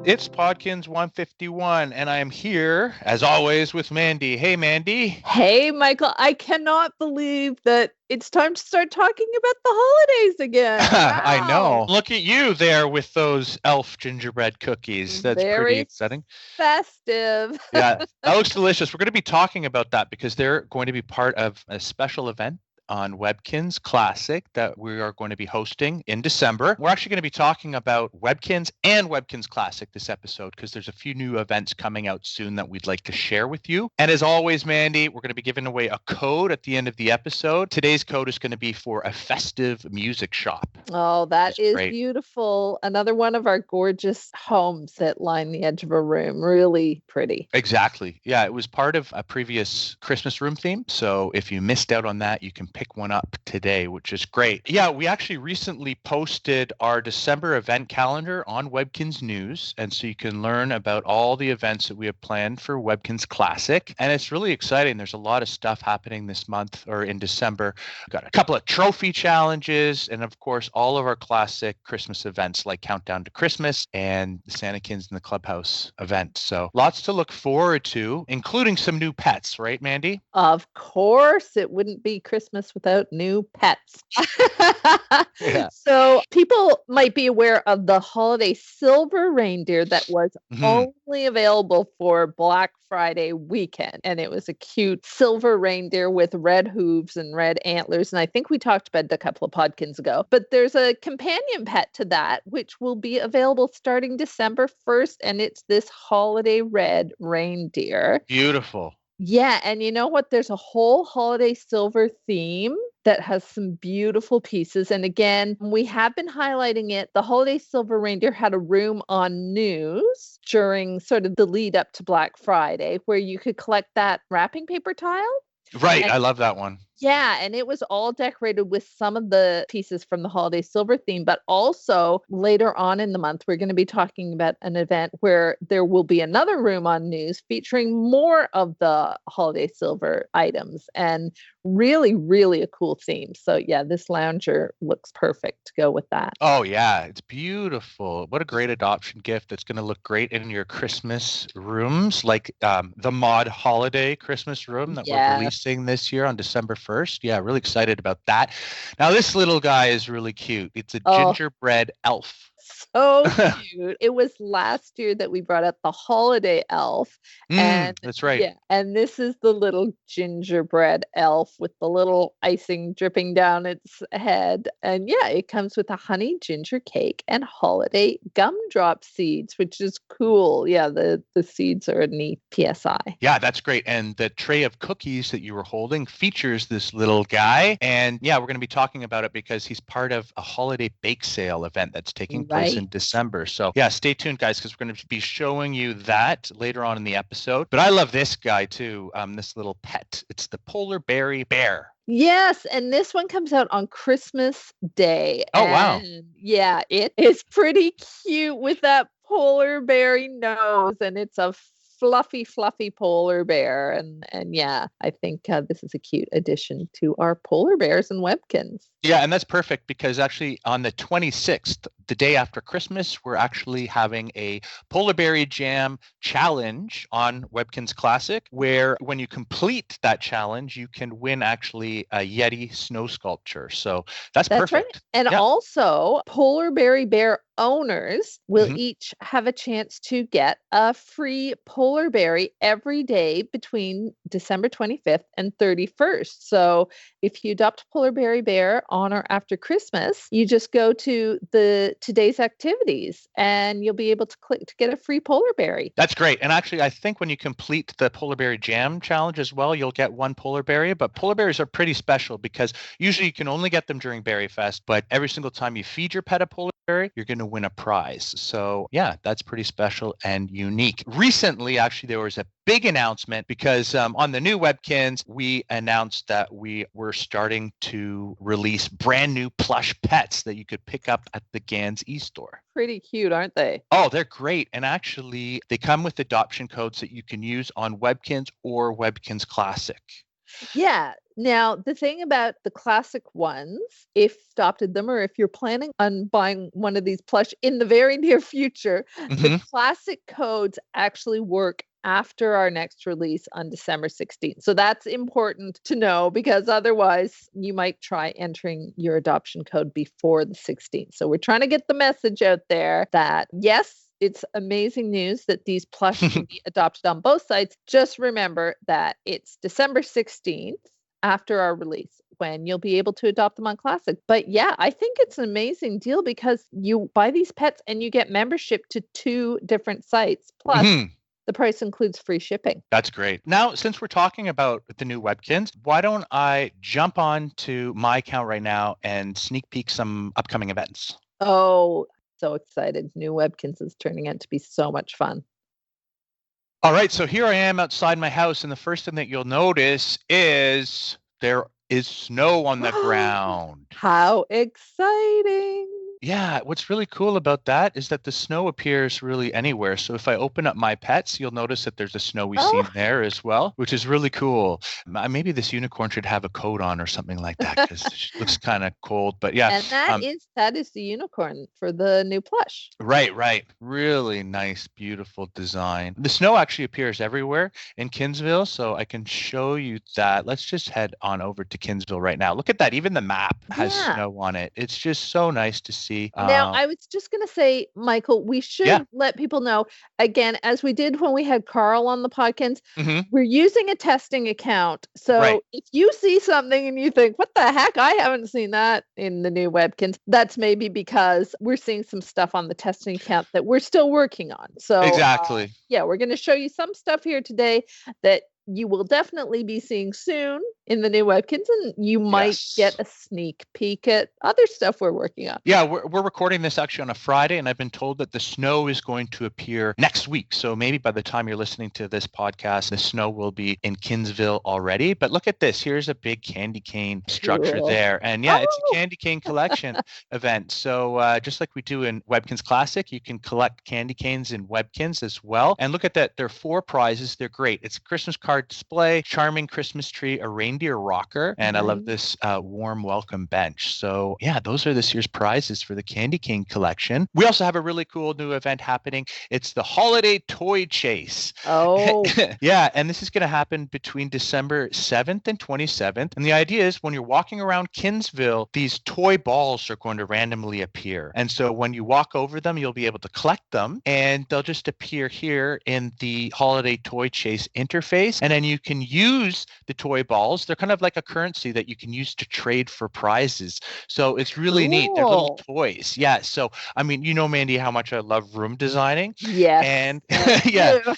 It's Podkinz 151, and I am here, as always, with Mandy. Hey, Mandy. Hey, Michael, I cannot believe that it's time to start talking about the holodays again. I know. Wow. Look at you there with those elf gingerbread cookies. That's pretty Very exciting. festive. Yeah, that looks delicious. We're going to be talking about that because they're going to be part of a special event on Webkinz Classic that we are going to be hosting in December. We're actually going to be talking about Webkinz and Webkinz Classic this episode because there's a few new events coming out soon that we'd like to share with you. And as always, Mandy, we're going to be giving away a code at the end of the episode. Today's code is going to be for a Festive Music Shop. Oh, that is great. Beautiful. Another one of our gorgeous homes that line the edge of a room. Really pretty. Exactly. Yeah, it was part of a previous Christmas room theme. So if you missed out on that, you can pick one up today, which is great. Yeah, we actually recently posted our December event calendar on Webkinz News. And so you can learn about all the events that we have planned for Webkinz Classic. And it's really exciting. There's a lot of stuff happening this month or in December. We've got a couple of trophy challenges and, of course, all of our classic Christmas events like Countdown to Christmas and the Santakins in the Clubhouse event. So lots to look forward to, including some new pets, right, Mandy? Of course, it wouldn't be Christmas without new pets. Yeah. So people might be aware of the holiday silver reindeer that was only available for Black Friday weekend. And it was a cute silver reindeer with red hooves and red antlers. And I think we talked about it a couple of podcasts ago. But there's a companion pet to that, which will be available starting December 1st. And it's this holiday red reindeer. Beautiful. Yeah. And you know what? There's a whole holiday silver theme that has some beautiful pieces. And again, we have been highlighting it. The holiday silver reindeer had a room on news during sort of the lead up to Black Friday where you could collect that wrapping paper tile. Right. I love that one. Yeah, and it was all decorated with some of the pieces from the holiday silver theme, but also later on in the month, we're going to be talking about an event where there will be another room on news featuring more of the holiday silver items and really, really a cool theme. So yeah, this lounger looks perfect to go with that. Oh yeah, it's beautiful. What a great adoption gift that's going to look great in your Christmas rooms, like the Mod Holiday Christmas room that we're releasing this year on December 1st. Yeah, really excited about that. Now, this little guy is really cute. It's a gingerbread elf. So cute. It was last year that we brought out the holiday elf. And that's right. Yeah, and this is the little gingerbread elf with the little icing dripping down its head. And yeah, it comes with a honey ginger cake and holiday gumdrop seeds, which is cool. Yeah, the seeds are a neat PSI. Yeah, that's great. And the tray of cookies that you were holding features this little guy. And yeah, we're going to be talking about it because he's part of a holiday bake sale event that's taking place in December. So yeah, stay tuned, guys, because we're going to be showing you that later on in the episode. But I love this guy too, this little pet. It's the polar berry bear. Yes, and this one comes out on Christmas Day. Oh, wow. Yeah, it is pretty cute with that polar berry nose, and it's a fluffy polar bear. And yeah, I think this is a cute addition to our polar bears and Webkinz. Yeah, and that's perfect because actually on the 26th, the day after Christmas, we're actually having a Polar Berry Jam challenge on Webkinz Classic, where when you complete that challenge, you can win actually a Yeti snow sculpture. So that's perfect. Right. And also, Polar Berry Bear owners will each have a chance to get a free polar berry every day between December 25th and 31st. So if you adopt a polar berry bear on or after Christmas, you just go to the today's activities and you'll be able to click to get a free polar berry. That's great. And actually, I think when you complete the Polar Berry Jam challenge as well, you'll get one polar berry. But polar berries are pretty special because usually you can only get them during Berry Fest, but every single time you feed your pet a polar berry, you're going to win a prize. So yeah, that's pretty special and unique. Recently, actually, there was a big announcement because on the new Webkinz, we announced that we were starting to release brand new plush pets that you could pick up at the Gans e-store. Pretty cute, aren't they? Oh, they're great. And actually, they come with adoption codes that you can use on Webkinz or Webkinz Classic. Yeah. Now, the thing about the classic ones, if you adopted them or if you're planning on buying one of these plush in the very near future, the Hmm. classic codes actually work after our next release on December 16th. So that's important to know because otherwise you might try entering your adoption code before the 16th. So we're trying to get the message out there that yes, it's amazing news that these plush can be adopted on both sites. Just remember that it's December 16th after our release when you'll be able to adopt them on Classic. But yeah, I think it's an amazing deal because you buy these pets and you get membership to 2 different sites. Plus, Hmm. the price includes free shipping. That's great. Now, since we're talking about the new Webkinz, why don't I jump on to my account right now and sneak peek some upcoming events? Oh, so excited. New Webkins is turning out to be so much fun. All right, so here I am outside my house, and the first thing that you'll notice is there is snow on the ground. How exciting. Yeah, what's really cool about that is that the snow appears really anywhere. So if I open up my pets, you'll notice that there's a snowy scene Oh. there as well, which is really cool. Maybe this unicorn should have a coat on or something like that because it looks kind of cold. But yeah, And that is the unicorn for the new plush. right. Really nice, beautiful design. The snow actually appears everywhere in Kinzville, so I can show you that. Let's just head on over to Kinzville right now. Look at that. Even the map has Yeah. snow on it. It's just so nice to see. Now, I was just going to say, Michael, we Yeah. should let people know again, as we did when we had Carl on the podcast, Hmm. we're using a testing account. So Right. if you see something and you think, what the heck, I haven't seen that in the new Webkins, that's maybe because we're seeing some stuff on the testing account that we're still working on. So, Exactly. yeah, we're going to show you some stuff here today that you will definitely be seeing soon in the new Webkins, and you might get Yes. a sneak peek at other stuff we're working on. Yeah, we're recording this actually on a Friday, and I've been told that the snow is going to appear next week. So maybe by the time you're listening to this podcast, the snow will be in Kinzville already. But look at this. Here's a big candy cane structure Cool. there. And yeah, it's a Oh, candy cane collection event. So just like we do in Webkinz Classic, you can collect candy canes in Webkinz as well. And look at that. There are 4 prizes. They're great. It's a Christmas card display, charming Christmas tree, a reindeer rocker, and I love nice. this warm welcome bench. So yeah, those are this year's prizes for the candy cane collection. We also have a really cool new event happening. It's the holiday toy chase. Oh, Yeah, and this is going to happen between December 7th and 27th. And the idea is when you're walking around Kinzville, these toy balls are going to randomly appear. And so when you walk over them, you'll be able to collect them, and they'll just appear here in the holiday toy chase interface. And then you can use the toy balls. They're kind of like a currency that you can use to trade for prizes. So it's really neat. They're little cool. toys. Yeah. So, I mean, you know, Mandy, how much I love room designing. Yes, And I yeah, do.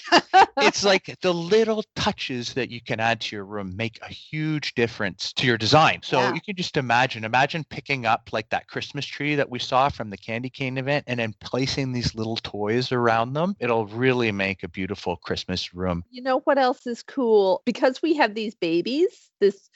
it's like the little touches that you can add to your room make a huge difference to your design. So Yeah. you can just imagine picking up like that Christmas tree that we saw from the candy cane event and then placing these little toys around them. It'll really make a beautiful Christmas room. You know what else is cool? Because we have these babies, Mhm. this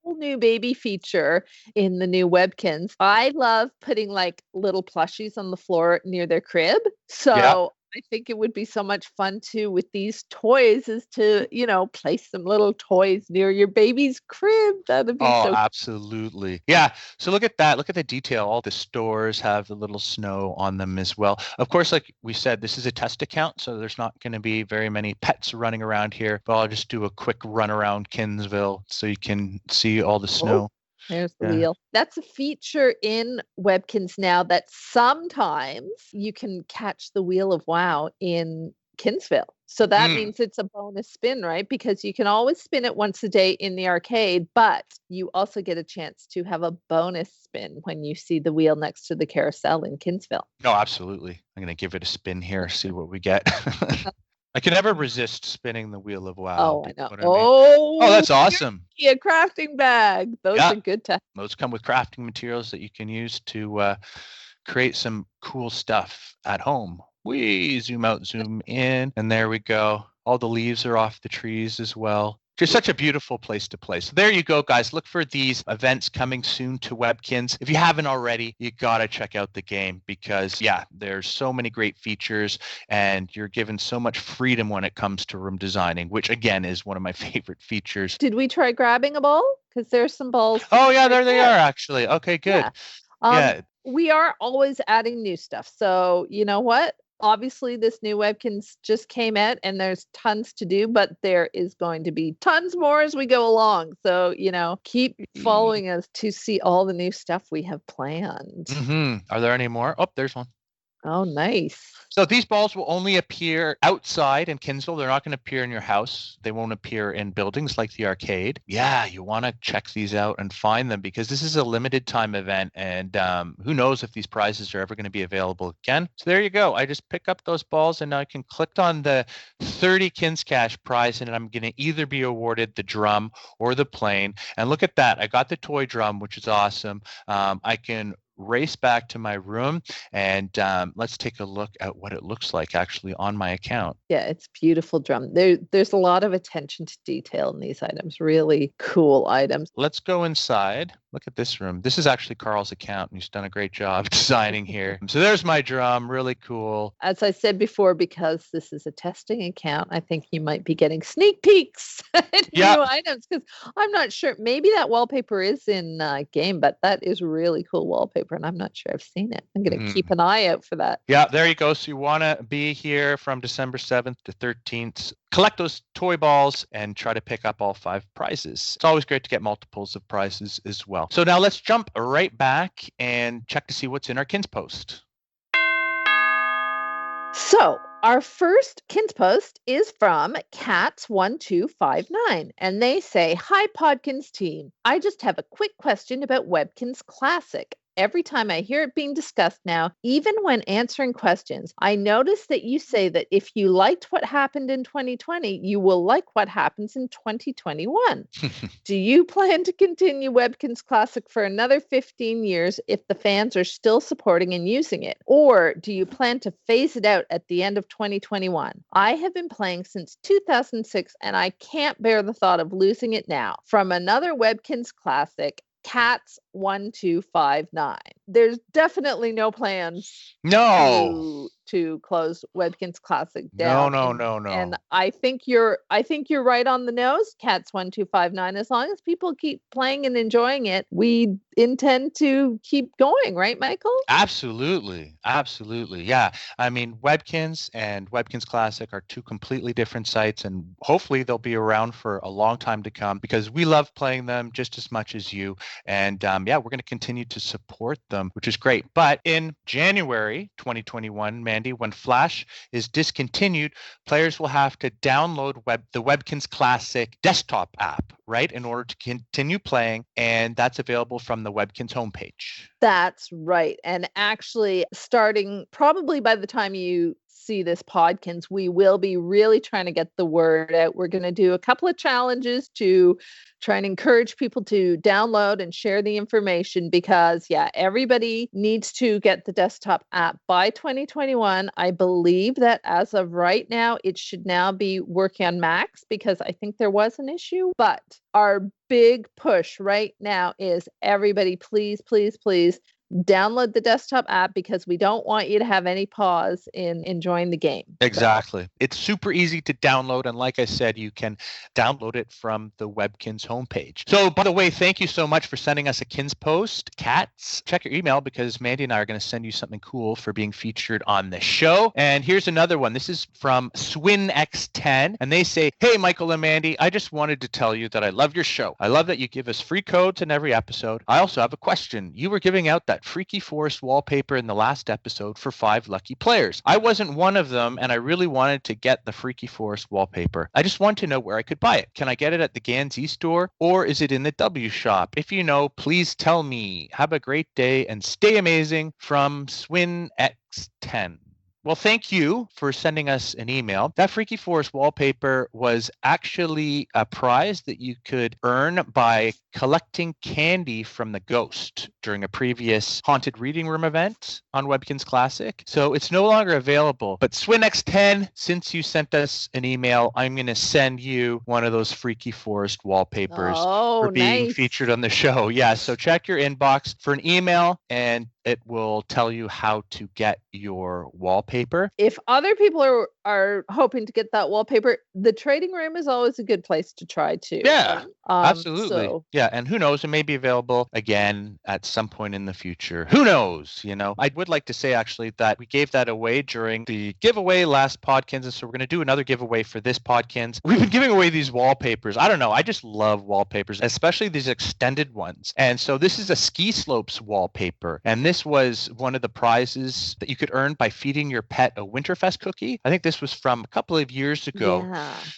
whole new baby feature in the new Webkins. I love putting like little plushies on the floor near their crib. Yeah. So I think it would be so much fun too with these toys is to, place some little toys near your baby's crib. That'd be Oh, so absolutely. Yeah. So look at that. Look at the detail. All the stores have the little snow on them as well. Of course, like we said, this is a test account, so there's not going to be very many pets running around here. But I'll just do a quick run around Kinzville so you can see all the cool. snow. There's the Yeah. wheel. That's a feature in Webkins now that sometimes you can catch the wheel of wow in Kinzville. So that Mm. means it's a bonus spin, right? Because you can always spin it once a day in the arcade, but you also get a chance to have a bonus spin when you see the wheel next to the carousel in Kinzville. No, absolutely. I'm going to give it a spin here, see what we get. I can never resist spinning the wheel of wow. Oh, Do I you know. know what I mean? Oh, Oh, that's awesome. a crafting bag. Those Yeah. are good to Those come with crafting materials that you can use to create some cool stuff at home. We zoom out, zoom in, and there we go. All the leaves are off the trees as well. Just such a beautiful place to play. So there you go, guys. Look for these events coming soon to Webkinz. If you haven't already, you got to check out the game because, yeah, there's so many great features and you're given so much freedom when it comes to room designing, which, again, is one of my favorite features. Did we try grabbing a ball? Because there's some balls. Oh, yeah, there they are, actually. Okay, good. Yeah. We are always adding new stuff. So you know what? Obviously, this new Webkinz just came out and there's tons to do, but there is going to be tons more as we go along. So, keep following us to see all the new stuff we have planned. Mm-hmm. Are there any more? Oh, there's one. Oh, nice. So these balls will only appear outside in Kinzville. They're not going to appear in your house. They won't appear in buildings like the arcade. Yeah, you want to check these out and find them because this is a limited time event and who knows if these prizes are ever going to be available again. So there you go. I just pick up those balls and I can click on the 30 Kinz Cash prize and I'm going to either be awarded the drum or the plane. And look at that. I got the toy drum, which is awesome. I can race back to my room and let's take a look at what it looks like actually on my account. Yeah, it's beautiful drum. There's a lot of attention to detail in these items. Really cool items. Let's go inside. Look at this room. This is actually Carl's account, and he's done a great job designing here. So there's my drum. Really cool. As I said before, because this is a testing account, I think you might be getting sneak peeks at new items because I'm not sure. Maybe that wallpaper is in game, but that is really cool wallpaper, and I'm not sure I've seen it. I'm going to keep an eye out for that. Yeah, there you go. So you want to be here from December 7th to 13th. Collect those toy balls and try to pick up all 5 prizes. It's always great to get multiples of prizes as well. So now let's jump right back and check to see what's in our KinzPost. So our first KinzPost is from Cats1259, and they say, "Hi, Podkinz team. I just have a quick question about Webkinz Classic. Every time I hear it being discussed now, even when answering questions, I notice that you say that if you liked what happened in 2020, you will like what happens in 2021. Do you plan to continue Webkinz Classic for another 15 years if the fans are still supporting and using it? Or do you plan to phase it out at the end of 2021? I have been playing since 2006 and I can't bear the thought of losing it now. From another Webkinz Classic, Cats1259. There's definitely no plans to close Webkinz Classic down. No. And I think you're right on the nose, Cats1259. As long as people keep playing and enjoying it, we intend to keep going, right, Michael? Absolutely. Yeah. I mean, Webkinz and Webkinz Classic are 2 completely different sites, and hopefully they'll be around for a long time to come because we love playing them just as much as you. And we're going to continue to support them, which is great. But in January 2021, Mandy, when Flash is discontinued, players will have to download the Webkinz Classic desktop app, right, in order to continue playing. And that's available from the Webkinz homepage. That's right. And actually, starting probably by the time you see this Podkinz, we will be really trying to get the word out. We're going to do a couple of challenges to try and encourage people to download and share the information because, everybody needs to get the desktop app by 2021. I believe that as of right now, it should now be working on Macs because I think there was an issue. But our big push right now is everybody, please, please, please download the desktop app because we don't want you to have any pause in enjoying the game. Exactly. It's super easy to download. And like I said, you can download it from the Webkinz homepage. So by the way, thank you so much for sending us a KinzPost. Cats, check your email because Mandy and I are going to send you something cool for being featured on the show. And here's another one. This is from SwinX10. And they say, "Hey, Michael and Mandy, I just wanted to tell you that I love your show. I love that you give us free codes in every episode. I also have a question. You were giving out that Freaky Forest wallpaper in the last episode for 5 lucky players. I wasn't one of them, and I really wanted to get the Freaky Forest wallpaper. I just want to know where I could buy it. Can I get it at the Gans e-store, or is it in the W shop? If you know, please tell me. Have a great day and stay amazing." From SwinX10. Well, thank you for sending us an email. That Freaky Forest wallpaper was actually a prize that you could earn by collecting candy from the ghost during a previous haunted reading room event on Webkinz Classic. So it's no longer available. But Swinx 10, since you sent us an email, I'm going to send you one of those Freaky Forest wallpapers for being nice. featured on the show. Yeah, so check your inbox for an email and it will tell you how to get your wallpaper. If other people are hoping to get that wallpaper, the trading room is always a good place to try too. Yeah, absolutely. So. Yeah, and who knows, it may be available again at some point in the future. Who knows, I would like to say actually that we gave that away during the giveaway last Podkinz, and so we're going to do another giveaway for this Podkinz. We've been giving away these wallpapers. I don't know, I just love wallpapers, especially these extended ones. And so this is a ski slopes wallpaper, and this was one of the prizes that you could earn by feeding your pet a Winterfest cookie. I think this was from a couple of years ago,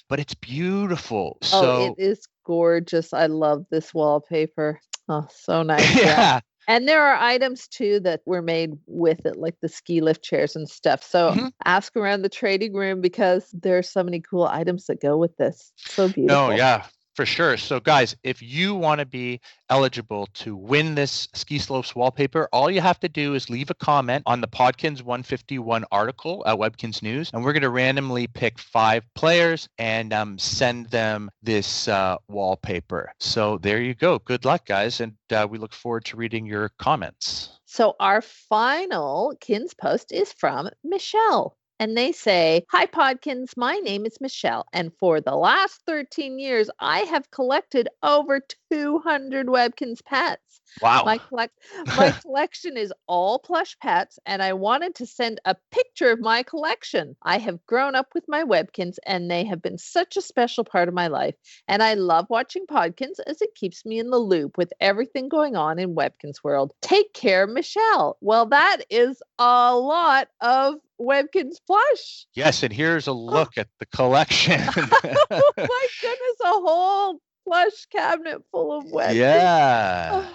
but it's beautiful. So it is gorgeous. I love this wallpaper. Oh, so nice. Yeah. And there are items too that were made with it, like the ski lift chairs and stuff. So ask around the trading room because there's so many cool items that go with this. So beautiful. Oh, yeah. For sure. So guys, if you want to be eligible to win this Ski Slopes wallpaper, all you have to do is leave a comment on the Podkinz 151 article at Webkinz News, and we're going to randomly pick 5 players and send them this wallpaper. So there you go. Good luck, guys, and we look forward to reading your comments. So our final KinzPost is from Michelle. And they say, "Hi, Podkinz. My name is Michelle. And for the last 13 years, I have collected over 200 Webkinz pets. Wow. My collection is all plush pets, and I wanted to send a picture of my collection. I have grown up with my Webkinz, and they have been such a special part of my life. And I love watching Podkinz as it keeps me in the loop with everything going on in Webkinz world. Take care, Michelle." Well, that is a lot of Webkinz plush. Yes, and here's a look at the collection. Oh my goodness, a whole plush cabinet full of Webkinz. Yeah.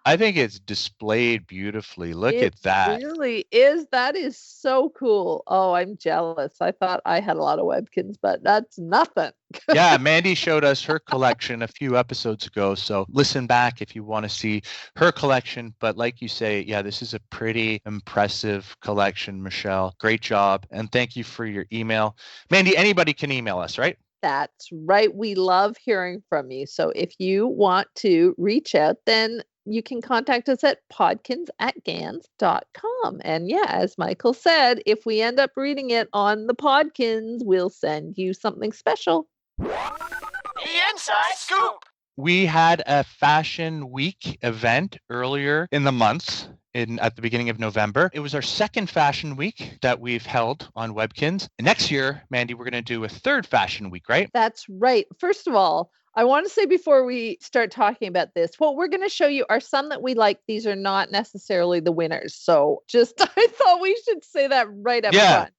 I think it's displayed beautifully. Look at that. It really is. That is so cool. Oh, I'm jealous. I thought I had a lot of Webkinz, but that's nothing. Yeah, Mandy showed us her collection a few episodes ago. So listen back if you want to see her collection. But like you say, yeah, this is a pretty impressive collection, Michelle. Great job. And thank you for your email. Mandy, anybody can email us, right? That's right. We love hearing from you. So if you want to reach out, then you can contact us at podkinz@gans.com. And yeah, as Michael said, if we end up reading it on the Podkinz, we'll send you something special. The Inside Scoop. We had a Fashion Week event earlier in the month. At the beginning of November. It was our second Fashion Week that we've held on Webkinz. Next year, Mandy, we're going to do a third Fashion Week, right? That's right. First of all, I want to say before we start talking about this, what we're going to show you are some that we like. These are not necessarily the winners. So I thought we should say that right up front.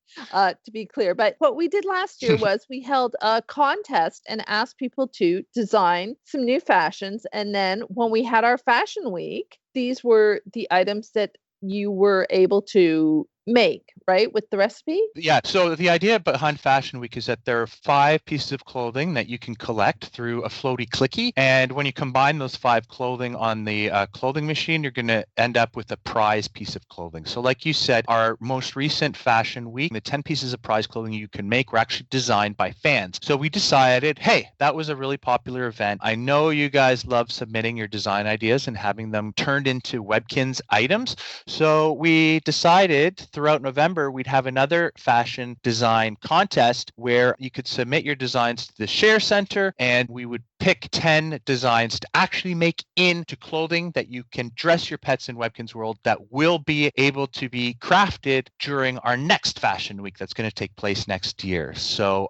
To be clear. But what we did last year was we held a contest and asked people to design some new fashions. And then when we had our Fashion Week, these were the items that you were able to make, right, with the recipe? Yeah. So the idea behind Fashion Week is that there are 5 pieces of clothing that you can collect through a floaty clicky. And when you combine those 5 clothing on the clothing machine, you're going to end up with a prize piece of clothing. So like you said, our most recent Fashion Week, the 10 pieces of prize clothing you can make were actually designed by fans. So we decided, hey, that was a really popular event. I know you guys love submitting your design ideas and having them turned into Webkinz items. So we decided throughout November, we'd have another fashion design contest where you could submit your designs to the Share Center and we would pick 10 designs to actually make into clothing that you can dress your pets in Webkinz World that will be able to be crafted during our next Fashion Week that's going to take place next year. So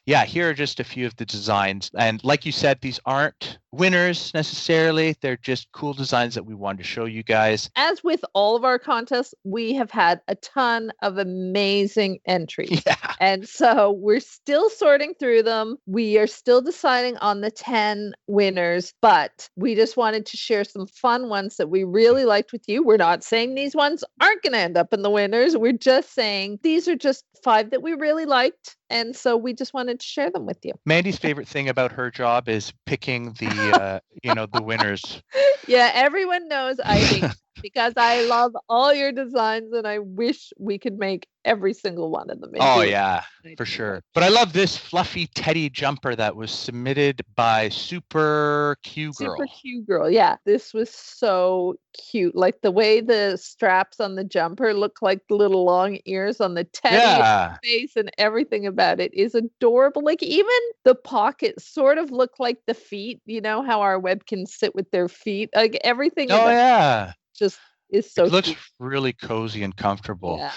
here are just a few of the designs. And like you said, these aren't winners necessarily. They're just cool designs that we wanted to show you guys. As with all of our contests, we have had a ton of amazing entries. Yeah. And so we're still sorting through them. We are still deciding on the 10 winners, but we just wanted to share some fun ones that we really liked with you. We're not saying these ones aren't going to end up in the winners. We're just saying these are just 5 that we really liked. And so we just wanted to share them with you. Mandy's favorite thing about her job is picking the, the winners. Yeah, everyone knows I hate because I love all your designs and I wish we could make every single one of them. Oh, yeah, for sure. But I love this fluffy teddy jumper that was submitted by Super Q Girl. Super Q Girl. Yeah, this was so cute. Like the way the straps on the jumper look like little long ears on the teddy face, and everything about it is adorable. Like even the pockets sort of look like the feet. You know how our Webkinz sit with their feet? Like everything. Oh, yeah. Just is so it looks cute. Really cozy and comfortable. Yeah.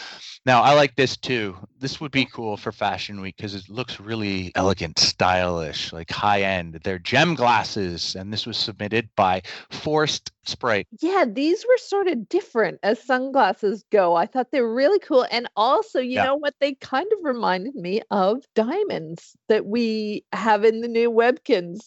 Now, I like this too. This would be cool for Fashion Week because it looks really elegant, stylish, like high end. They're gem glasses, and this was submitted by Forced Sprite. Yeah, these were sort of different as sunglasses go. I thought they were really cool. And also, you know what? They kind of reminded me of diamonds that we have in the new Webkinz.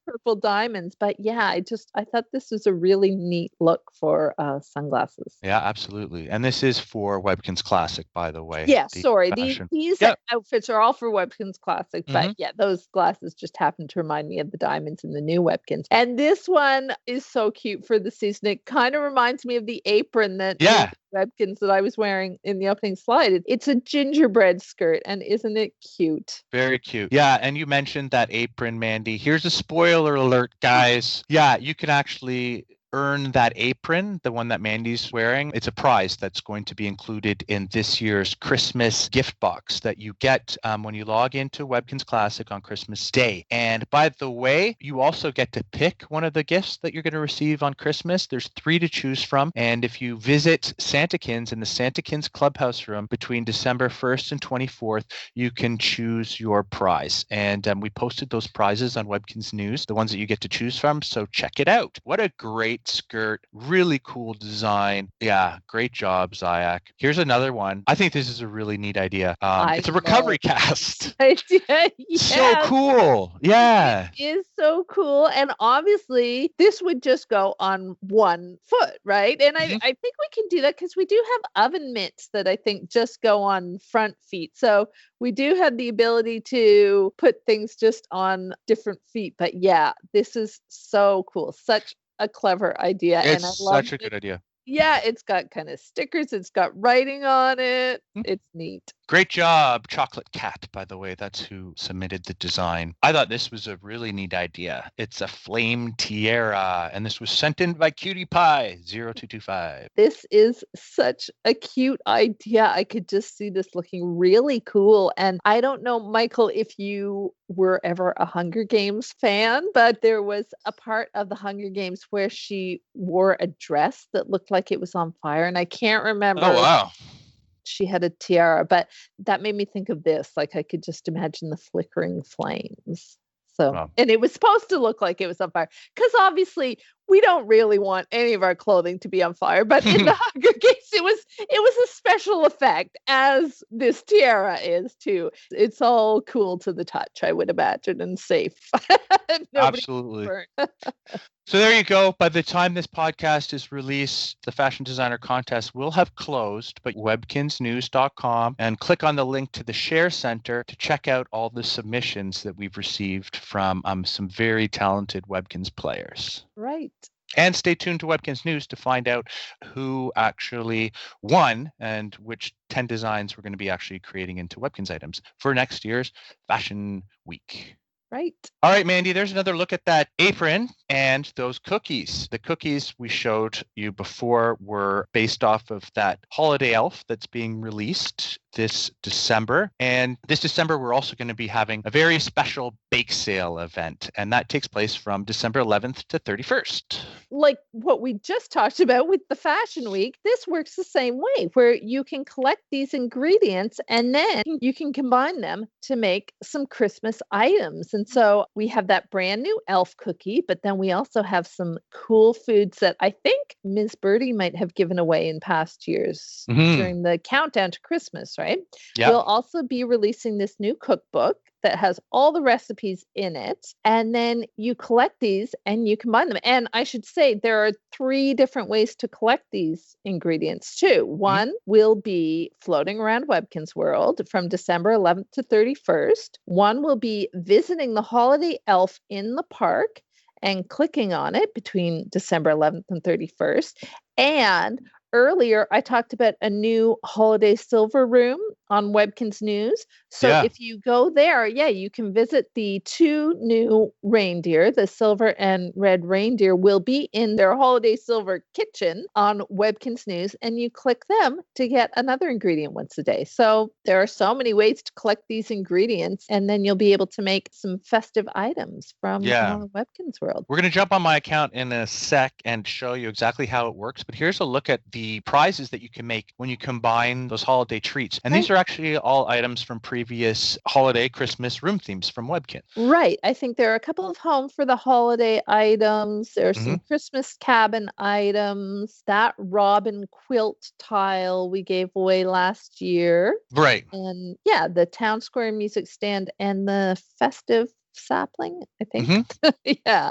Purple diamonds. But yeah, I thought this was a really neat look for sunglasses. Yeah, absolutely. And this is for Webkinz Classic, by the way. Yeah, sorry. These outfits are all for Webkinz Classic. But yeah, those glasses just happen to remind me of the diamonds in the new Webkinz. And this one is so cute for the season. It kind of reminds me of the apron that Webkinz that I was wearing in the opening slide. It's a gingerbread skirt, and isn't it cute? Very cute. Yeah, and you mentioned that apron, Mandy. Here's a spoiler alert, guys. Yeah, you can actually earn that apron, the one that Mandy's wearing. It's a prize that's going to be included in this year's Christmas gift box that you get when you log into Webkinz Classic on Christmas Day. And by the way, you also get to pick one of the gifts that you're going to receive on Christmas. There's 3 to choose from. And if you visit Santakinz in the Santakinz Clubhouse room between December 1st and 24th, you can choose your prize. And we posted those prizes on Webkinz News, the ones that you get to choose from. So check it out. What a great skirt, really cool design. Yeah, great job, Zayak. Here's another one. I think this is a really neat idea. It's a recovery cast. So cool. Yeah. It is so cool. And obviously, this would just go on one foot, right? And I think we can do that because we do have oven mitts that I think just go on front feet. So we do have the ability to put things just on different feet. But yeah, this is so cool. Such a clever idea. It's and I love such a good idea. Yeah, it's got kind of stickers. It's got writing on it. It's neat. Great job, Chocolate Cat, by the way. That's who submitted the design. I thought this was a really neat idea. It's a flame tiara, and this was sent in by Cutie Pie 0225. This is such a cute idea. I could just see this looking really cool. And I don't know, Michael, if you were ever a Hunger Games fan, but there was a part of the Hunger Games where she wore a dress that looked like it was on fire, and I can't remember. Oh, wow. She had a tiara, but that made me think of this. Like I could just imagine the flickering flames. So, and it was supposed to look like it was on fire because obviously we don't really want any of our clothing to be on fire. But in the Hunger Games, it was a special effect, as this tiara is too. It's all cool to the touch, I would imagine, and safe. Absolutely. So there you go. By the time this podcast is released, the fashion designer contest will have closed, but webkinznews.com, and click on the link to the Share Center to check out all the submissions that we've received from some very talented Webkinz players. Right. And stay tuned to Webkinz News to find out who actually won and which 10 designs we're going to be actually creating into Webkinz items for next year's Fashion Week. Right. All right, Mandy, there's another look at that apron and those cookies. The cookies we showed you before were based off of that holiday elf that's being released this December. And this December, we're also going to be having a very special bake sale event, and that takes place from December 11th to 31st. Like what we just talked about with the Fashion Week, this works the same way, where you can collect these ingredients and then you can combine them to make some Christmas items. And so we have that brand new elf cookie, but then we also have some cool foods that I think Ms. Birdie might have given away in past years during the countdown to Christmas, right? Yeah. We'll also be releasing this new cookbook that has all the recipes in it. And then you collect these and you combine them. And I should say there are 3 different ways to collect these ingredients too. One will be floating around Webkinz World from December 11th to 31st. One will be visiting the holiday elf in the park and clicking on it between December 11th and 31st. And earlier, I talked about a new holiday silver room on Webkinz News. So if you go there, you can visit the 2 new reindeer. The silver and red reindeer will be in their holiday silver kitchen on Webkinz News, and you click them to get another ingredient once a day. So there are so many ways to collect these ingredients, and then you'll be able to make some festive items from Webkinz World. We're going to jump on my account in a sec and show you exactly how it works, but here's a look at the prizes that you can make when you combine those holiday treats. And these are actually all items from previous holiday Christmas room themes from Webkinz. Right. I think there are a couple of home for the holiday items. There are some Christmas cabin items. That robin quilt tile we gave away last year. Right. And the town square music stand and the festive sapling, I think.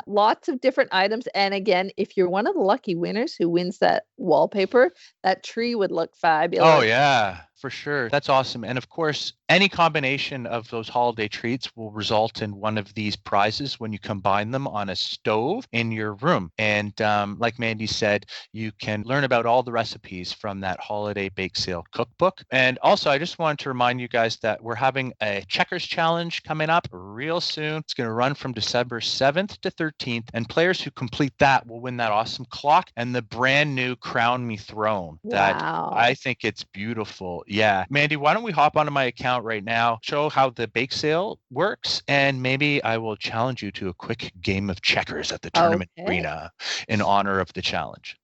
Lots of different items. And again, if you're one of the lucky winners who wins that wallpaper, that tree would look fabulous. Oh, yeah. For sure. That's awesome. And of course, any combination of those holiday treats will result in one of these prizes when you combine them on a stove in your room. And like Mandy said, you can learn about all the recipes from that holiday bake sale cookbook. And also, I just wanted to remind you guys that we're having a checkers challenge coming up real soon. It's going to run from December 7th to 13th. And players who complete that will win that awesome clock and the brand new Crown Me throne. That I think it's beautiful. Yeah. Mandy, why don't we hop onto my account right now, show how the bake sale works, and maybe I will challenge you to a quick game of checkers at the tournament arena in honor of the challenge.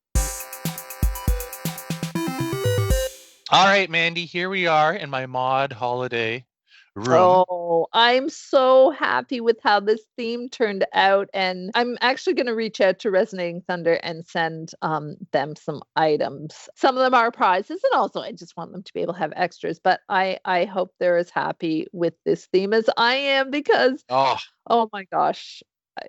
All right, Mandy, here we are in my mod holiday room. Oh, I'm so happy with how this theme turned out. And I'm actually going to reach out to Resonating Thunder and send them some items. Some of them are prizes, and also I just want them to be able to have extras. But I hope they're as happy with this theme as I am, because, oh my gosh.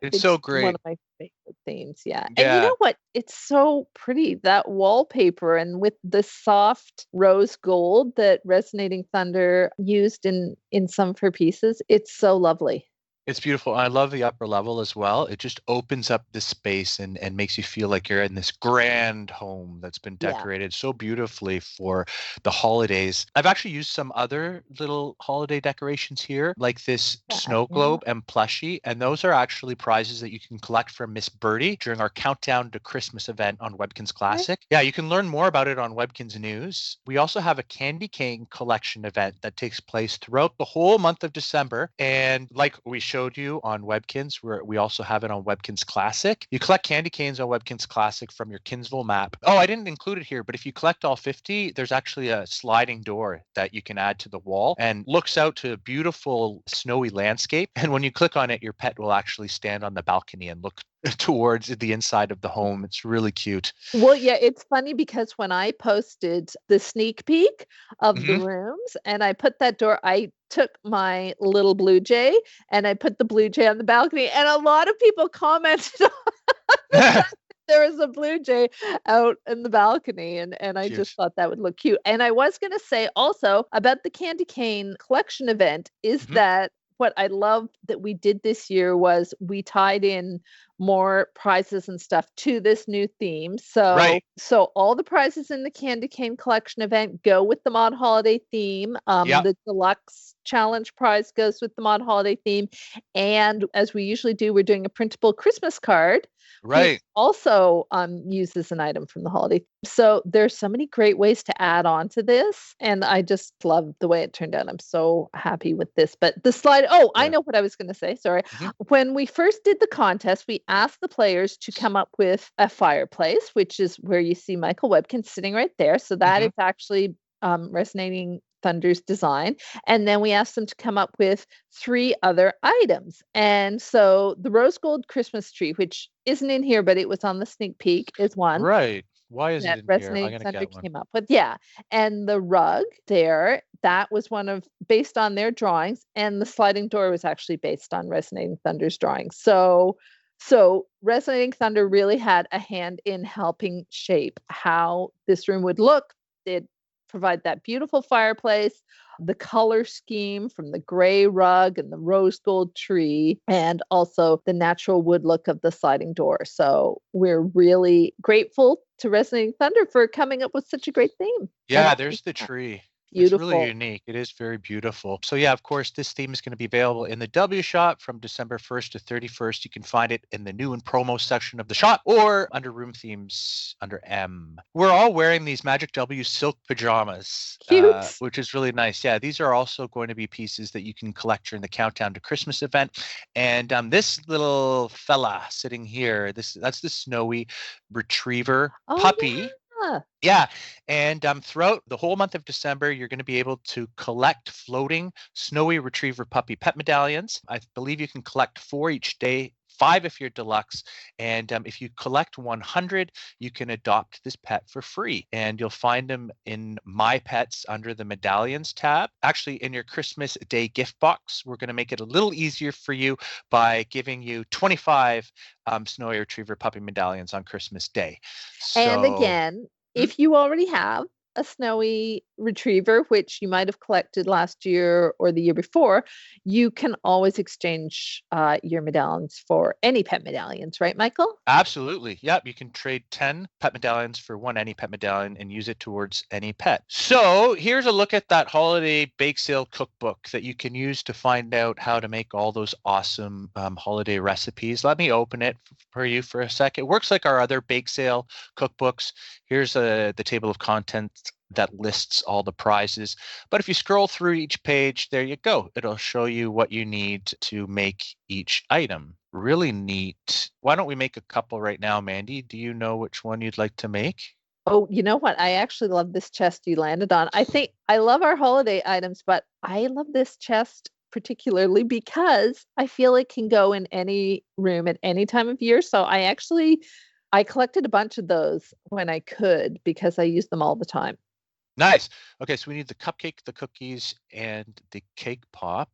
It's so great. One of my favorite themes. Yeah. And you know what? It's so pretty, that wallpaper, and with the soft rose gold that Resonating Thunder used in some of her pieces. It's so lovely. It's beautiful. I love the upper level as well. It just opens up the space and makes you feel like you're in this grand home that's been decorated so beautifully for the holidays. I've actually used some other little holiday decorations here, like this snow globe and plushie. And those are actually prizes that you can collect from Miss Birdie during our Countdown to Christmas event on Webkinz Classic. Yeah, you can learn more about it on Webkinz News. We also have a candy cane collection event that takes place throughout the whole month of December. And like we showed you on Webkinz, where we also have it on Webkinz Classic. You collect candy canes on Webkinz Classic from your Kinzville map. Oh, I didn't include it here, but if you collect all 50, there's actually a sliding door that you can add to the wall and looks out to a beautiful snowy landscape. And when you click on it, your pet will actually stand on the balcony and look towards the inside of the home. It's really cute. Well, yeah, it's funny because when I posted the sneak peek of the rooms and I put that door, I took my little blue jay and I put the blue jay on the balcony, and a lot of people commented on the fact that there was a blue jay out in the balcony, and I just thought that would look cute. And I was going to say also about the candy cane collection event is that what I love that we did this year was we tied in more prizes and stuff to this new theme. So, Right. so all the prizes in the Candy Cane Collection event go with the Mod Holiday theme. Yep. The deluxe challenge prize goes with the Mod Holiday theme. And as we usually do, we're doing a printable Christmas card, which Right. also uses an item from the holiday. So there's so many great ways to add on to this. And I just love the way it turned out. I'm so happy with this. But the slide, I Yeah. know what I was going to say. Sorry. Mhm. When we first did the contest, we asked the players to come up with a fireplace, which is where you see Michael Webkinz sitting right there. So that is actually Resonating Thunder's design. And then we asked them to come up with 3 other items. And so the rose gold Christmas tree, which isn't in here, but it was on the sneak peek, is one Right. Why is that it in here? I'm Resonating gonna Thunder get one. came up with. Yeah. And the rug there, that was one of based on their drawings. And the sliding door was actually based on Resonating Thunder's drawings. So Resonating Thunder really had a hand in helping shape how this room would look. It provide that beautiful fireplace, the color scheme from the gray rug and the rose gold tree, and also the natural wood look of the sliding door. So we're really grateful to Resonating Thunder for coming up with such a great theme. Yeah, And there's the tree. It's really beautiful. unique. It is very beautiful. So yeah, of course, this theme is going to be available in the W shop from December 1st to 31st. You can find it in the new and promo section of the shop or under room themes under M. We're all wearing these Magic W silk pajamas, Cute. which is really nice. Yeah, these are also going to be pieces that you can collect during the Countdown to Christmas event. And this little fella sitting here, that's the Snowy Retriever puppy. Yeah. Yeah, and throughout the whole month of December, you're going to be able to collect floating Snowy Retriever puppy pet medallions. I believe you can collect 4 each day, 5 if you're deluxe, and if you collect 100, you can adopt this pet for free. And you'll find them in My Pets under the Medallions tab. Actually, in your Christmas Day gift box, we're going to make it a little easier for you by giving you 25 Snowy Retriever puppy medallions on Christmas Day. And So, again, if you already have a Snowy Retriever, which you might have collected last year or the year before, you can always exchange your medallions for any pet medallions, right, Michael? absolutely. Yep. You can trade 10 pet medallions for 1 any pet medallion and use it towards any pet. So here's a look at that holiday bake sale cookbook that you can use to find out how to make all those awesome holiday recipes. Let me open it for you for a sec. It works like our other bake sale cookbooks. Here's the table of contents that lists all the prizes. But if you scroll through each page, there you go. It'll show you what you need to make each item. Really neat. Why don't we make a couple right now, Mandy? Do you know which one you'd like to make? Oh, you know what? I actually love this chest you landed on. I think I love our holiday items, but I love this chest particularly because I feel it can go in any room at any time of year. So I collected a bunch of those when I could because I use them all the time. Nice. Okay, so we need the cupcake, the cookies, and the cake pop.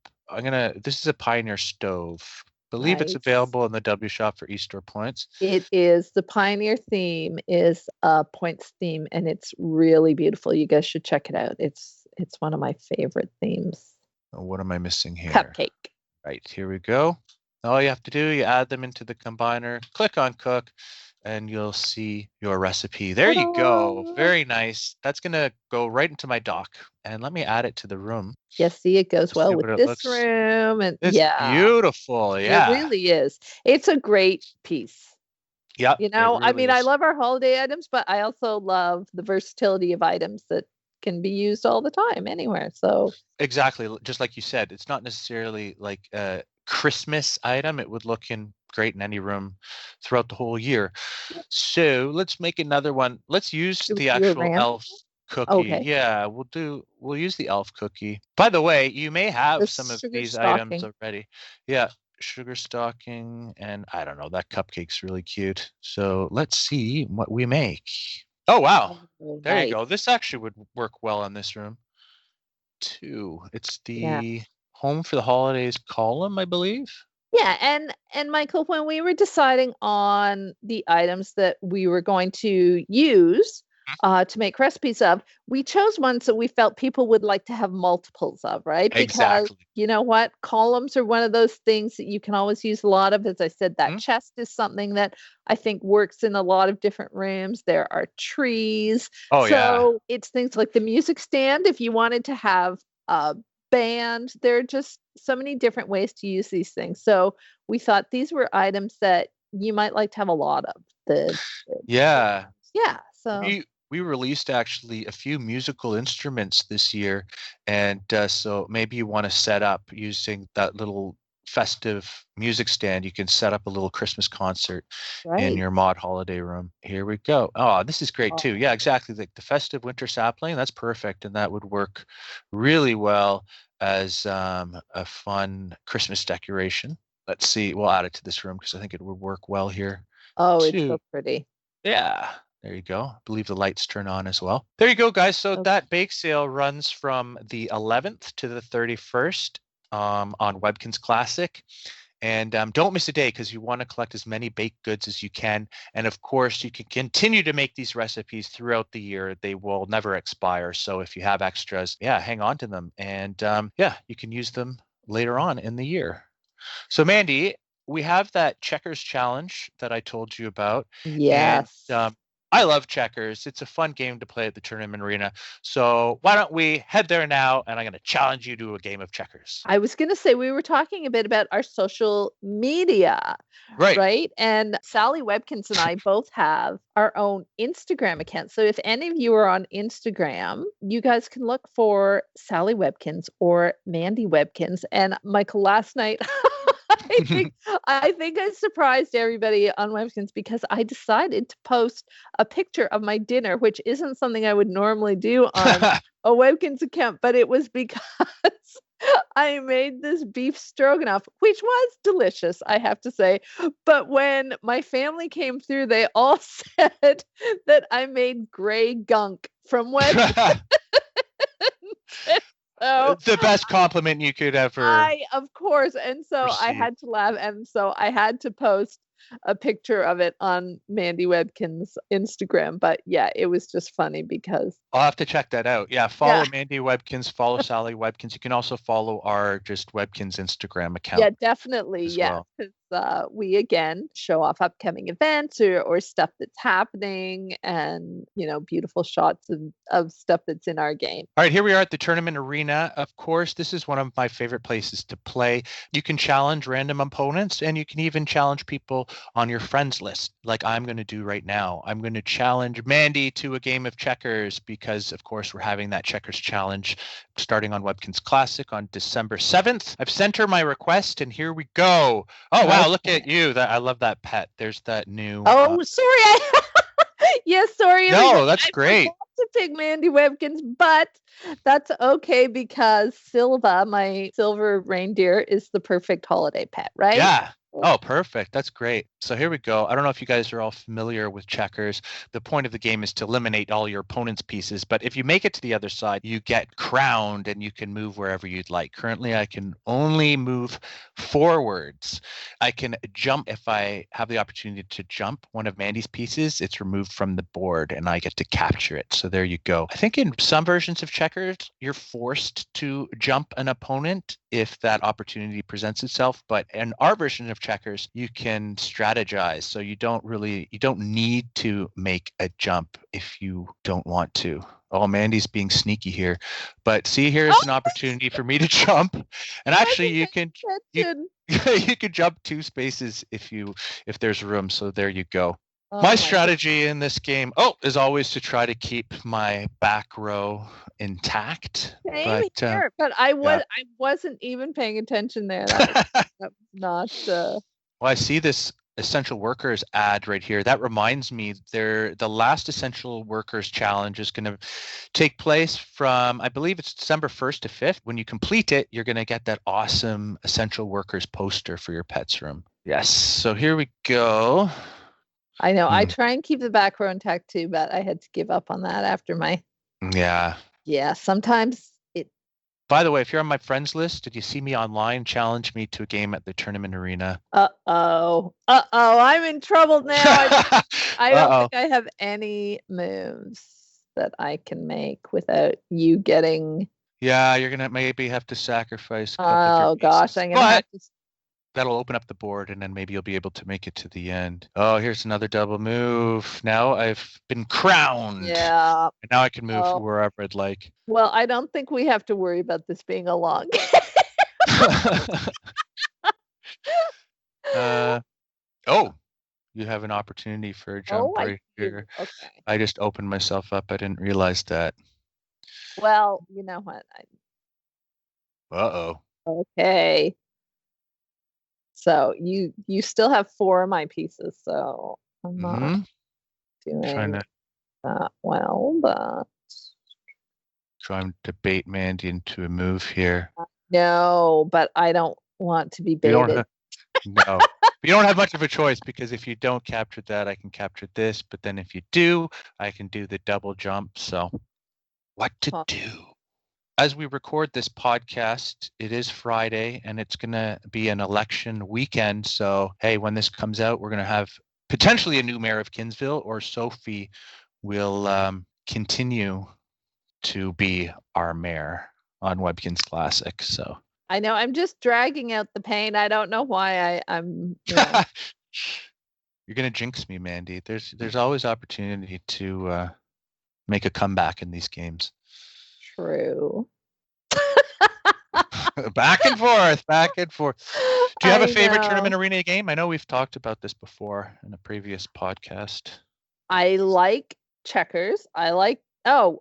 This is a Pioneer stove. Believe it's Nice. available in the W shop for Easter points. It is. The Pioneer theme is a points theme, and it's really beautiful. You guys should check it out. It's one of my favorite themes. Oh, what am I missing here? Cupcake. Right, here we go. All you have to do, you add them into the combiner, click on cook, and you'll see your recipe. There you go. Ta-da! Very nice. That's going to go right into my dock. And let me add it to the room. Yes, see, it goes See well what with it this looks. room. And It's yeah, beautiful. Yeah. it really is. It's a great piece. Yep. You know, it I really mean, I is. love our holiday items, but I also love the versatility of items that can be used all the time anywhere. So Exactly. Just like you said, it's not necessarily like a Christmas item. It would look great in any room throughout the whole year. So let's make another one. Let's use should we the do a actual random? elf cookie. Okay. Yeah, we'll use the elf cookie. By the way, you may have The some of sugar these items stocking. already. Yeah, sugar stocking, and I don't know, that cupcake's really cute. So let's see what we make. Oh wow. Oh, There you nice. go. This actually would work well in this room too. It's Yeah. the Home for the Holidays column, I believe. Yeah, and Michael, when we were deciding on the items that we were going to use, to make recipes of. We chose ones that we felt people would like to have multiples of, right? Because Exactly. you know what? Columns are one of those things that you can always use a lot of. As I said, that chest is something that I think works in a lot of different rooms. There are trees. Oh, yeah. So it's things like the music stand. If you wanted to have a band, there are just so many different ways to use these things. So we thought these were items that you might like to have a lot of. Yeah. Yeah. So we released actually a few musical instruments this year, and so maybe you want to set up using that little festive music stand. You can set up a little Christmas concert in your mod holiday room. Here we go. Oh, this is great too. Yeah, exactly. Like the festive winter sapling, that's perfect, and that would work really well as a fun Christmas decoration. Let's see. We'll add it to this room because I think it would work well here. Oh, it's so pretty. Yeah. There you go. I believe the lights turn on as well. There you go, guys. So that bake sale runs from the 11th to the 31st on Webkinz Classic. And don't miss a day because you want to collect as many baked goods as you can. And of course, you can continue to make these recipes throughout the year. They will never expire. So if you have extras, hang on to them. And you can use them later on in the year. So Mandy, we have that checkers challenge that I told you about. Yes. And I love checkers. It's a fun game to play at the tournament arena. So why don't we head there now, and I'm going to challenge you to a game of checkers. I was going to say, we were talking a bit about our social media, right? And Sally Webkinz and I both have our own Instagram account. So if any of you are on Instagram, you guys can look for Sally Webkinz or Mandy Webkinz. And Michael, last night, I think I surprised everybody on Webkinz because I decided to post a picture of my dinner, which isn't something I would normally do on a Webkinz account, but it was because I made this beef stroganoff, which was delicious, I have to say. But when my family came through, they all said that I made gray gunk from Webkinz. So, the best compliment you could ever. Of course. And so I had to laugh. And so I had to post a picture of it on Mandy Webkinz Instagram. But yeah, it was just funny because I'll have to check that out. Yeah, follow Mandy Webkinz, follow Sally Webkinz. You can also follow our just Webkinz Instagram account. Yeah, definitely. Yeah. Because we again show off upcoming events or stuff that's happening and beautiful shots of stuff that's in our game. All right, here we are at the tournament arena. Of course, this is one of my favorite places to play. You can challenge random opponents, and you can even challenge people on your friends list, like I'm going to do right now. I'm going to challenge Mandy to a game of checkers because, of course, we're having that checkers challenge starting on Webkinz Classic on December 7th. I've sent her my request, and here we go. Oh, wow, look at you. I love that pet. There's that new... Oh, sorry. Yes, sorry. No, that's great. To pick Mandy Webkinz, but that's okay because Silva, my silver reindeer, is the perfect holiday pet, right? Yeah. Oh, perfect. That's great. So here we go. I don't know if you guys are all familiar with checkers. The point of the game is to eliminate all your opponent's pieces. But if you make it to the other side, you get crowned and you can move wherever you'd like. Currently, I can only move forwards. I can jump if I have the opportunity to jump one of Mandy's pieces. It's removed from the board and I get to capture it. So there you go. I think in some versions of checkers, you're forced to jump an opponent if that opportunity presents itself. But in our version of checkers, you can strategize. So you don't need to make a jump if you don't want to. Oh, Mandy's being sneaky here. But see, here's an opportunity for me to jump. And actually you can jump 2 spaces if there's room. So there you go. My strategy in this game, is always to try to keep my back row intact. But I wasn't even paying attention there. That was not. Well, I see this essential workers ad right here. That reminds me, the last essential workers challenge is going to take place from, I believe it's December 1st to 5th. When you complete it, you're going to get that awesome essential workers poster for your pet's room. Yes. So here we go. I know. I try and keep the back row intact too, but I had to give up on that after my. Yeah. Yeah. Sometimes By the way, if you're on my friends list, did you see me online? Challenge me to a game at the tournament arena. Uh-oh. I'm in trouble now. I don't think I have any moves that I can make without you getting... Yeah, you're going to maybe have to sacrifice a couple of your pieces. I'm going to have to... That'll open up the board, and then maybe you'll be able to make it to the end. Oh, here's another double move. Now I've been crowned. Yeah. And now I can move wherever I'd like. Well, I don't think we have to worry about this being a long game. You have an opportunity for a jump right here. Okay. I just opened myself up. I didn't realize that. Well, you know what? Uh-oh. Okay. So you still have 4 of my pieces, so I'm not doing that well, but... Trying to bait Mandy into a move here. No, but I don't want to be baited. No. You don't have much of a choice, because if you don't capture that, I can capture this. But then if you do, I can do the double jump. So what to do? As we record this podcast, it is Friday, and it's going to be an election weekend. So, hey, when this comes out, we're going to have potentially a new mayor of Kinzville, or Sophie will continue to be our mayor on Webkinz Classic. So I know, I'm just dragging out the pain. I don't know why I'm... You're going to jinx me, Mandy. There's always opportunity to make a comeback in these games. True. Back and forth. Do you have a favorite tournament arena game? I know we've talked about this before in a previous podcast. I like checkers. I like... Oh.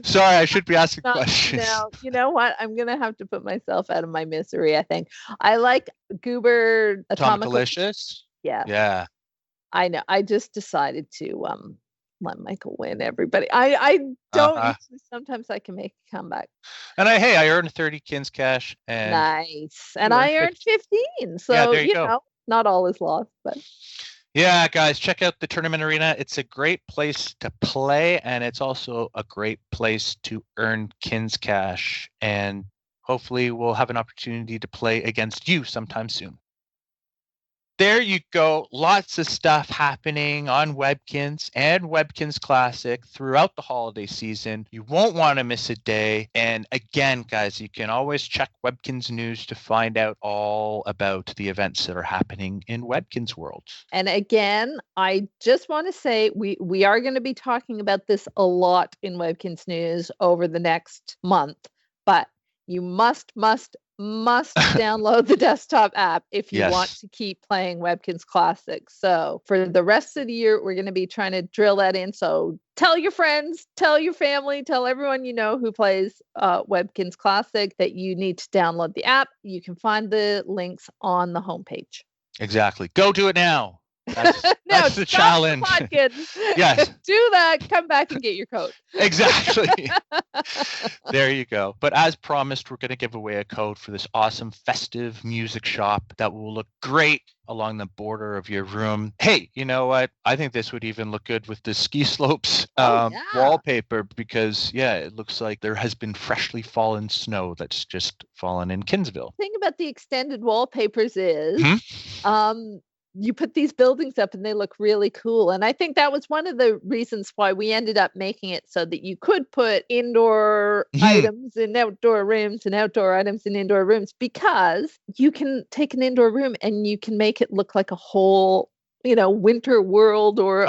Sorry, I should be asking questions. No, you know what? I'm going to have to put myself out of my misery, I think. I like Goober Atomic Delicious? Yeah. I know. I just decided to let Michael win everybody. I don't usually, sometimes I can make a comeback. And I earned 30 Kins cash. And nice. And I earned 15. So, yeah, there you go. Know, not all is lost, but... Yeah, guys, check out the tournament arena. It's a great place to play, and it's also a great place to earn Kins cash. And hopefully we'll have an opportunity to play against you sometime soon. There you go. Lots of stuff happening on Webkinz and Webkinz Classic throughout the holiday season. You won't want to miss a day. And again, guys, you can always check Webkinz News to find out all about the events that are happening in Webkinz world. And again, I just want to say we are going to be talking about this a lot in Webkinz News over the next month, but you must download the desktop app if you want to keep playing Webkinz Classic. So for the rest of the year, we're going to be trying to drill that in. So tell your friends, tell your family, tell everyone you know who plays Webkinz Classic that you need to download the app. You can find the links on the homepage. Exactly. Go do it now. That's the challenge. Yes. Do that. Come back and get your code. Exactly. There you go. But as promised, we're going to give away a code for this awesome Festive Music Shop that will look great along the border of your room. Hey, you know what? I think this would even look good with the ski slopes wallpaper, because it looks like there has been freshly fallen snow that's just fallen in Kinzville. The thing about the extended wallpapers is you put these buildings up and they look really cool. And I think that was one of the reasons why we ended up making it so that you could put indoor items in outdoor rooms and outdoor items in indoor rooms, because you can take an indoor room and you can make it look like a whole, winter world or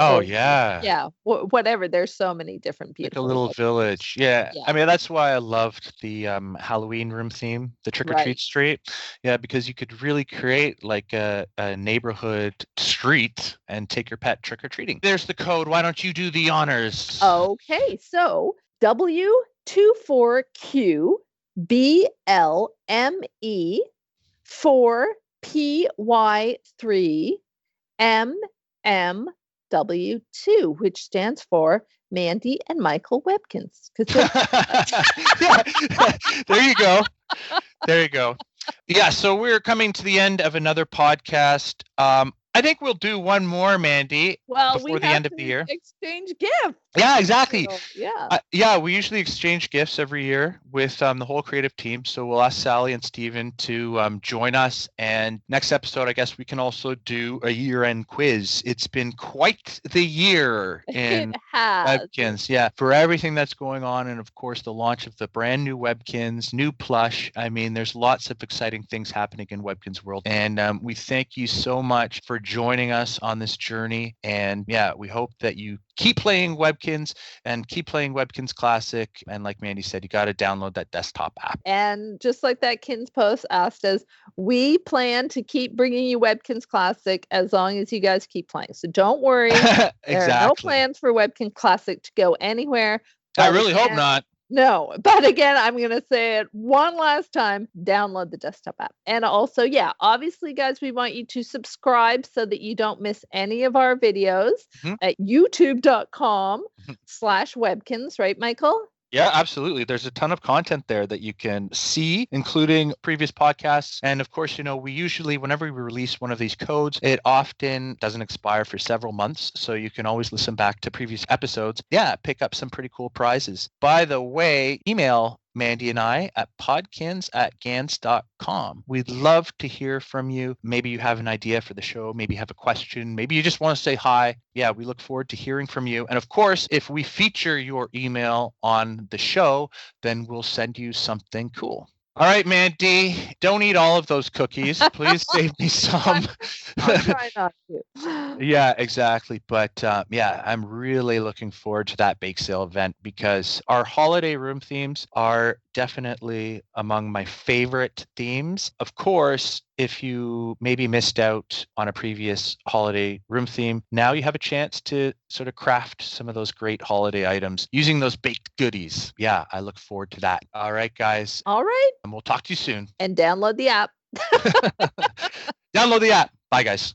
whatever. There's so many different beautiful, like a little village. Yeah. I mean, that's why I loved the Halloween room theme, the Trick or Treat Street. Yeah, because you could really create like a neighborhood street and take your pet trick or treating. There's the code. Why don't you do the honors? Okay, so W24QBLME 4PY3 MMW2, which stands for Mandy and Michael Webkinz. There you go. There you go. Yeah, so we're coming to the end of another podcast. I think we'll do one more, Mandy, Well, before we the have end of the to year. exchange gifts. Yeah, exactly. So, yeah. Yeah, we usually exchange gifts every year with the whole creative team. So we'll ask Sally and Steven to join us. And next episode, I guess we can also do a year-end quiz. It's been quite the year in It has. Webkinz. Yeah, for everything that's going on. And of course, the launch of the brand new Webkinz, new plush. I mean, there's lots of exciting things happening in Webkinz world. And we thank you so much for joining us on this journey. And yeah, we hope that you keep playing Webkinz and keep playing Webkinz Classic. And like Mandy said, you got to download that desktop app. And just like that KinzPost asked us, we plan to keep bringing you Webkinz Classic as long as you guys keep playing. So don't worry. Exactly. There are no plans for Webkinz Classic to go anywhere. I really hope not. No, but again, I'm going to say it one last time. Download the desktop app. And also, yeah, obviously, guys, we want you to subscribe so that you don't miss any of our videos at youtube.com/Webkinz, right, Michael? Yeah, absolutely. There's a ton of content there that you can see, including previous podcasts. And of course, we usually, whenever we release one of these codes, it often doesn't expire for several months. So you can always listen back to previous episodes. Yeah, pick up some pretty cool prizes. By the way, email Mandy and I at podkinz@gans.com. We'd love to hear from you. Maybe you have an idea for the show. Maybe you have a question. Maybe you just want to say hi. Yeah, we look forward to hearing from you. And of course, if we feature your email on the show, then we'll send you something cool. All right, Mandy, don't eat all of those cookies. Please save me some. I'll try not to. Yeah, exactly. But yeah, I'm really looking forward to that bake sale event because our holiday room themes are definitely among my favorite themes. Of course, if you maybe missed out on a previous holiday room theme, now you have a chance to sort of craft some of those great holiday items using those baked goodies. Yeah, I look forward to that. All right, guys. All right. And we'll talk to you soon. And download the app. Download the app. Bye, guys.